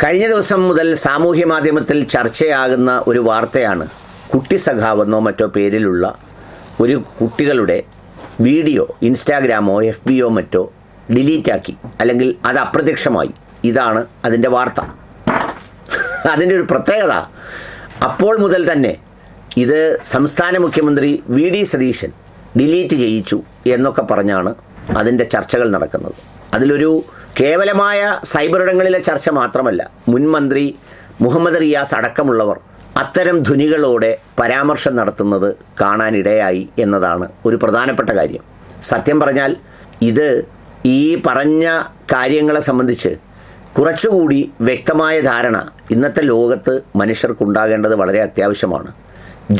കഴിഞ്ഞ ദിവസം മുതൽ സാമൂഹ്യ മാധ്യമത്തിൽ ചർച്ചയാകുന്ന ഒരു വാർത്തയാണ് കുട്ടി സഖാവെന്നോ മറ്റോ പേരിലുള്ള ഒരു കുട്ടികളുടെ വീഡിയോ ഇൻസ്റ്റാഗ്രാമോ FBയോ മറ്റോ ഡിലീറ്റാക്കി, അല്ലെങ്കിൽ അത് അപ്രത്യക്ഷമായി. ഇതാണ് അതിൻ്റെ വാർത്ത. അതിൻ്റെ ഒരു പ്രത്യേകത, അപ്പോൾ മുതൽ തന്നെ ഇത് സംസ്ഥാന മുഖ്യമന്ത്രി VD സതീശൻ ഡിലീറ്റ് ചെയ്യിച്ചു എന്നൊക്കെ പറഞ്ഞാണ് അതിൻ്റെ ചർച്ചകൾ നടക്കുന്നത്. അതിലൊരു കേവലമായ സൈബർ ഇടങ്ങളിലെ ചർച്ച മാത്രമല്ല, മുൻ മന്ത്രി മുഹമ്മദ് റിയാസ് അടക്കമുള്ളവർ അത്തരം ധ്വനികളോടെ പരാമർശം നടത്തുന്നത് കാണാനിടയായി എന്നതാണ് ഒരു പ്രധാനപ്പെട്ട കാര്യം. സത്യം പറഞ്ഞാൽ ഇത് ഈ പറഞ്ഞ കാര്യങ്ങളെ സംബന്ധിച്ച് കുറച്ചുകൂടി വ്യക്തമായ ധാരണ ഇന്നത്തെ ലോകത്ത് മനുഷ്യർക്കുണ്ടാകേണ്ടത് വളരെ അത്യാവശ്യമാണ്.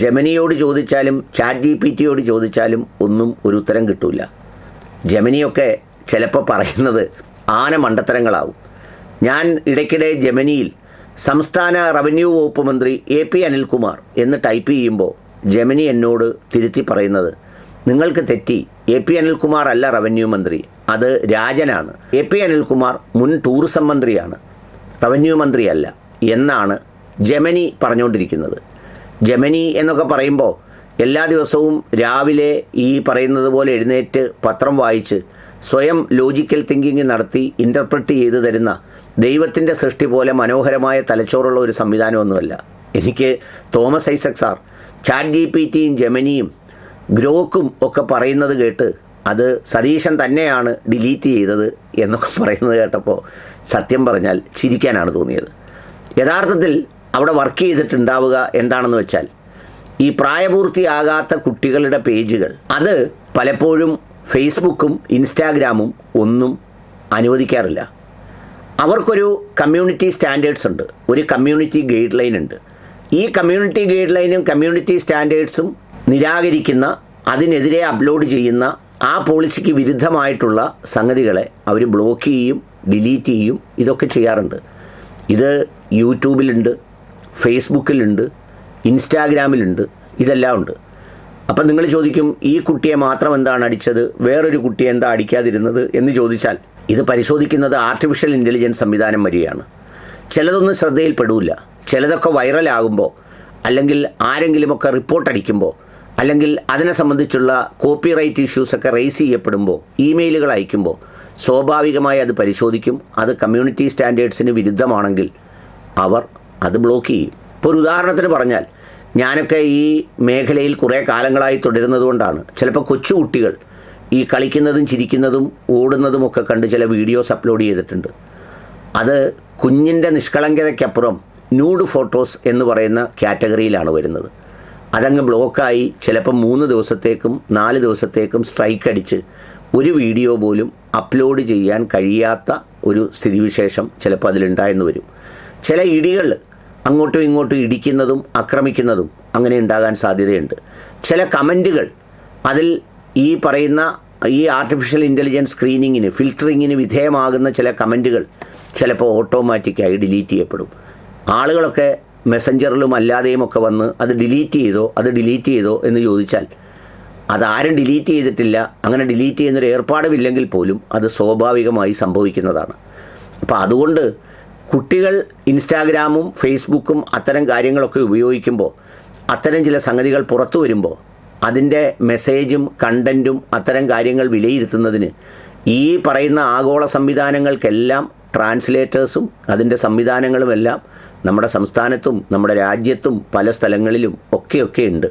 ജെമിനിയോട് ചോദിച്ചാലും ChatGPTയോട് ചോദിച്ചാലും ഒന്നും ഒരു ഉത്തരം കിട്ടില്ല. ജെമിനിയൊക്കെ ചിലപ്പോൾ പറയുന്നത് ആന മണ്ടത്തരങ്ങളാവും. ഞാൻ ഇടയ്ക്കിടെ ജെമിനിയിൽ സംസ്ഥാന റവന്യൂ വകുപ്പ് മന്ത്രി AP അനിൽകുമാർ എന്ന് ടൈപ്പ് ചെയ്യുമ്പോൾ ജെമിനി എന്നോട് തിരുത്തി പറയുന്നത്, നിങ്ങൾക്ക് തെറ്റി, AP അനിൽകുമാർ അല്ല റവന്യൂ മന്ത്രി, അത് രാജനാണ്. AP അനിൽകുമാർ മുൻ ടൂറിസം മന്ത്രിയാണ്, റവന്യൂ മന്ത്രിയല്ല എന്നാണ് ജെമിനി പറഞ്ഞുകൊണ്ടിരിക്കുന്നത്. ജെമിനി എന്നൊക്കെ പറയുമ്പോൾ എല്ലാ ദിവസവും രാവിലെ ഈ പറയുന്നത് പോലെ എഴുന്നേറ്റ് പത്രം വായിച്ച് സ്വയം ലോജിക്കൽ തിങ്കിങ് നടത്തി ഇൻ്റർപ്രറ്റ് ചെയ്ത് തരുന്ന ദൈവത്തിൻ്റെ സൃഷ്ടി പോലെ മനോഹരമായ തലച്ചോറുള്ള ഒരു സംവിധാനമൊന്നുമല്ല. എനിക്ക് തോമസ് ഐസക് സാർ ChatGPTയും ജെമിനിയും ഗ്രോക്കും ഒക്കെ പറയുന്നത് കേട്ട് അത് സതീശൻ തന്നെയാണ് ഡിലീറ്റ് ചെയ്തത് എന്നൊക്കെ പറയുന്നത് കേട്ടപ്പോൾ സത്യം പറഞ്ഞാൽ ചിരിക്കാനാണ് തോന്നിയത്. യഥാർത്ഥത്തിൽ അവിടെ വർക്ക് ചെയ്തിട്ടുണ്ടാവുക എന്താണെന്ന് വെച്ചാൽ, ഈ പ്രായപൂർത്തിയാകാത്ത കുട്ടികളുടെ പേജുകൾ അത് പലപ്പോഴും ഫേസ്ബുക്കും ഇൻസ്റ്റാഗ്രാമും ഒന്നും അനുവദിക്കാറില്ല. അവർക്കൊരു കമ്മ്യൂണിറ്റി സ്റ്റാൻഡേർഡ്സ് ഉണ്ട്, ഒരു കമ്മ്യൂണിറ്റി ഗൈഡ് ലൈൻ ഉണ്ട്. ഈ കമ്മ്യൂണിറ്റി ഗൈഡ് ലൈനും കമ്മ്യൂണിറ്റി സ്റ്റാൻഡേർഡ്സും നിരാകരിക്കുന്ന, അതിനെതിരെ അപ്ലോഡ് ചെയ്യുന്ന, ആ പോളിസിക്ക് വിരുദ്ധമായിട്ടുള്ള സംഗതികളെ അവർ ബ്ലോക്ക് ചെയ്യും, ഡിലീറ്റ് ചെയ്യും, ഇതൊക്കെ ചെയ്യാറുണ്ട്. ഇത് യൂട്യൂബിലുണ്ട്, ഫേസ്ബുക്കിലുണ്ട്, ഇൻസ്റ്റാഗ്രാമിലുണ്ട്, ഇതെല്ലാം ഉണ്ട്. അപ്പം നിങ്ങൾ ചോദിക്കും, ഈ കുട്ടിയെ മാത്രം എന്താണ് അടിച്ചത്, വേറൊരു കുട്ടിയെ എന്താ അടിക്കാതിരുന്നത് എന്ന് ചോദിച്ചാൽ, ഇത് പരിശോധിക്കുന്നത് ആർട്ടിഫിഷ്യൽ ഇൻ്റലിജൻസ് സംവിധാനം വഴിയാണ്. ചിലതൊന്നും ശ്രദ്ധയിൽപ്പെടില്ല. ചിലതൊക്കെ വൈറലാകുമ്പോൾ, അല്ലെങ്കിൽ ആരെങ്കിലുമൊക്കെ റിപ്പോർട്ട് അടിക്കുമ്പോൾ, അല്ലെങ്കിൽ അതിനെ സംബന്ധിച്ചുള്ള കോപ്പിറൈറ്റ് ഇഷ്യൂസൊക്കെ റേസ് ചെയ്യപ്പെടുമ്പോൾ, ഇമെയിലുകൾ അയക്കുമ്പോൾ സ്വാഭാവികമായി അത് പരിശോധിക്കും. അത് കമ്മ്യൂണിറ്റി സ്റ്റാൻഡേർഡ്സിന് വിരുദ്ധമാണെങ്കിൽ അവർ അത് ബ്ലോക്ക് ചെയ്യും. ഇപ്പോൾ ഒരു ഉദാഹരണത്തിന് പറഞ്ഞാൽ, ഞാനൊക്കെ ഈ മേഖലയിൽ കുറേ കാലങ്ങളായി തുടരുന്നത് കൊണ്ടാണ് ചിലപ്പോൾ കൊച്ചുകുട്ടികൾ ഈ കളിക്കുന്നതും ചിരിക്കുന്നതും ഓടുന്നതുമൊക്കെ കണ്ട് ചില വീഡിയോസ് അപ്ലോഡ് ചെയ്തിട്ടുണ്ട്. അത് കുഞ്ഞിൻ്റെ നിഷ്കളങ്കതയ്ക്കപ്പുറം ന്യൂഡ് ഫോട്ടോസ് എന്ന് പറയുന്ന കാറ്റഗറിയിലാണ് വരുന്നത്. അതങ്ങ് ബ്ലോക്കായി ചിലപ്പം 3 ദിവസത്തേക്കും 4 ദിവസത്തേക്കും സ്ട്രൈക്ക് അടിച്ച് ഒരു വീഡിയോ പോലും അപ്ലോഡ് ചെയ്യാൻ കഴിയാത്ത ഒരു സ്ഥിതിവിശേഷം ചിലപ്പോൾ അതിലുണ്ടായെന്ന് വരും. ചില ഇടികൾ അങ്ങോട്ടും ഇങ്ങോട്ടും ഇടിക്കുന്നതും ആക്രമിക്കുന്നതും അങ്ങനെ ഉണ്ടാകാൻ സാധ്യതയുണ്ട്. ചില കമൻറ്റുകൾ, അതിൽ ഈ പറയുന്ന ഈ ആർട്ടിഫിഷ്യൽ ഇൻ്റലിജൻസ് സ്ക്രീനിങ്ങിന്, ഫിൽറ്ററിങ്ങിന് വിധേയമാകുന്ന ചില കമൻറ്റുകൾ ചിലപ്പോൾ ഓട്ടോമാറ്റിക്കായി ഡിലീറ്റ് ചെയ്യപ്പെടും. ആളുകളൊക്കെ മെസ്സഞ്ചറിലും അല്ലാതെയും ഒക്കെ വന്ന് അത് ഡിലീറ്റ് ചെയ്തോ എന്ന് ചോദിച്ചാൽ, അതാരും ഡിലീറ്റ് ചെയ്തിട്ടില്ല. അങ്ങനെ ഡിലീറ്റ് ചെയ്യുന്നൊരു ഏർപ്പാടുമില്ലെങ്കിൽ പോലും അത് സ്വാഭാവികമായി സംഭവിക്കുന്നതാണ്. അപ്പോൾ അതുകൊണ്ട് കുട്ടികൾ ഇൻസ്റ്റാഗ്രാമും ഫേസ്ബുക്കും അത്തരം കാര്യങ്ങളൊക്കെ ഉപയോഗിക്കുമ്പോൾ, അത്തരം ചില സംഗതികൾ പുറത്തു വരുമ്പോൾ, അതിൻ്റെ മെസ്സേജും കണ്ടൻറ്റും അത്തരം കാര്യങ്ങൾ വിലയിരുത്തുന്നതിന് ഈ പറയുന്ന ആഗോള സംവിധാനങ്ങൾക്കെല്ലാം ട്രാൻസ്ലേറ്റേഴ്സും അതിൻ്റെ സംവിധാനങ്ങളുമെല്ലാം നമ്മുടെ സംസ്ഥാനത്തും നമ്മുടെ രാജ്യത്തും പല സ്ഥലങ്ങളിലും ഒക്കെ ഉണ്ട്.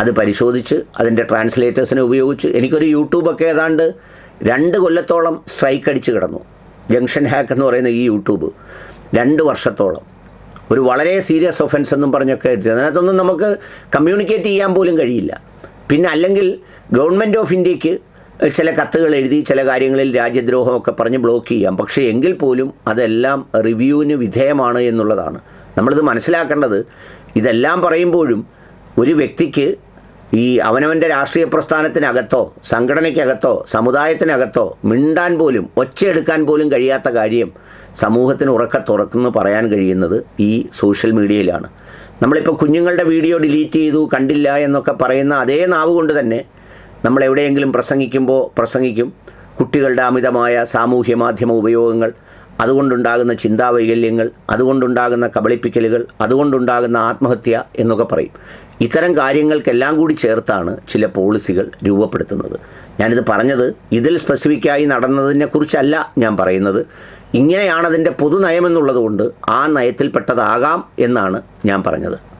അത് പരിശോധിച്ച് അതിൻ്റെ ട്രാൻസ്ലേറ്റേഴ്സിനെ ഉപയോഗിച്ച്, എനിക്കൊരു യൂട്യൂബൊക്കെ ഏതാണ്ട് 2 കൊല്ലത്തോളം സ്ട്രൈക്ക് അടിച്ച് കിടന്നു. ജംഗ്ഷൻ ഹാക്ക് എന്ന് പറയുന്ന ഈ യൂട്യൂബ് 2 വർഷത്തോളം ഒരു വളരെ സീരിയസ് ഒഫൻസ് എന്നും പറഞ്ഞൊക്കെ എടുത്ത്, അതിനകത്തൊന്നും നമുക്ക് കമ്മ്യൂണിക്കേറ്റ് ചെയ്യാൻ പോലും കഴിയില്ല. പിന്നെ അല്ലെങ്കിൽ ഗവൺമെൻറ് ഓഫ് ഇന്ത്യക്ക് ചില കത്തുകൾ എഴുതി ചില കാര്യങ്ങളിൽ രാജ്യദ്രോഹമൊക്കെ പറഞ്ഞ് ബ്ലോക്ക് ചെയ്യാം. പക്ഷേ എങ്കിൽ പോലും അതെല്ലാം റിവ്യൂവിന് വിധേയമാണ് എന്നുള്ളതാണ് നമ്മളിത് മനസ്സിലാക്കേണ്ടത്. ഇതെല്ലാം പറയുമ്പോഴും ഒരു വ്യക്തിക്ക് ഈ അവനവൻ്റെ രാഷ്ട്രീയ പ്രസ്ഥാനത്തിനകത്തോ സംഘടനയ്ക്കകത്തോ സമുദായത്തിനകത്തോ മിണ്ടാൻ പോലും, ഒച്ചയെടുക്കാൻ പോലും കഴിയാത്ത കാര്യം സമൂഹത്തിന് തുറക്കുന്നു പറയാൻ കഴിയുന്നത് ഈ സോഷ്യൽ മീഡിയയിലാണ്. നമ്മളിപ്പോൾ കുഞ്ഞുങ്ങളുടെ വീഡിയോ ഡിലീറ്റ് ചെയ്തു, കണ്ടില്ല എന്നൊക്കെ പറയുന്ന അതേ നാവ് കൊണ്ട് തന്നെ നമ്മൾ എവിടെയെങ്കിലും പ്രസംഗിക്കും. കുട്ടികളുടെ അമിതമായ സാമൂഹ്യ മാധ്യമ ഉപയോഗങ്ങൾ, അതുകൊണ്ടുണ്ടാകുന്ന ചിന്താവൈകല്യങ്ങൾ, അതുകൊണ്ടുണ്ടാകുന്ന കബളിപ്പിക്കലുകൾ, അതുകൊണ്ടുണ്ടാകുന്ന ആത്മഹത്യ എന്നൊക്കെ പറയും. ഇത്തരം കാര്യങ്ങൾക്കെല്ലാം കൂടി ചേർത്താണ് ചില പോളിസികൾ രൂപപ്പെടുത്തുന്നത്. ഞാനിത് പറഞ്ഞത് ഇതിൽ സ്പെസിഫിക്കായി നടന്നതിനെക്കുറിച്ചല്ല ഞാൻ പറയുന്നത്. ഇങ്ങനെയാണതിൻ്റെ പൊതുനയമെന്നുള്ളത് കൊണ്ട് ആ നയത്തിൽപ്പെട്ടതാകാം എന്നാണ് ഞാൻ പറഞ്ഞത്.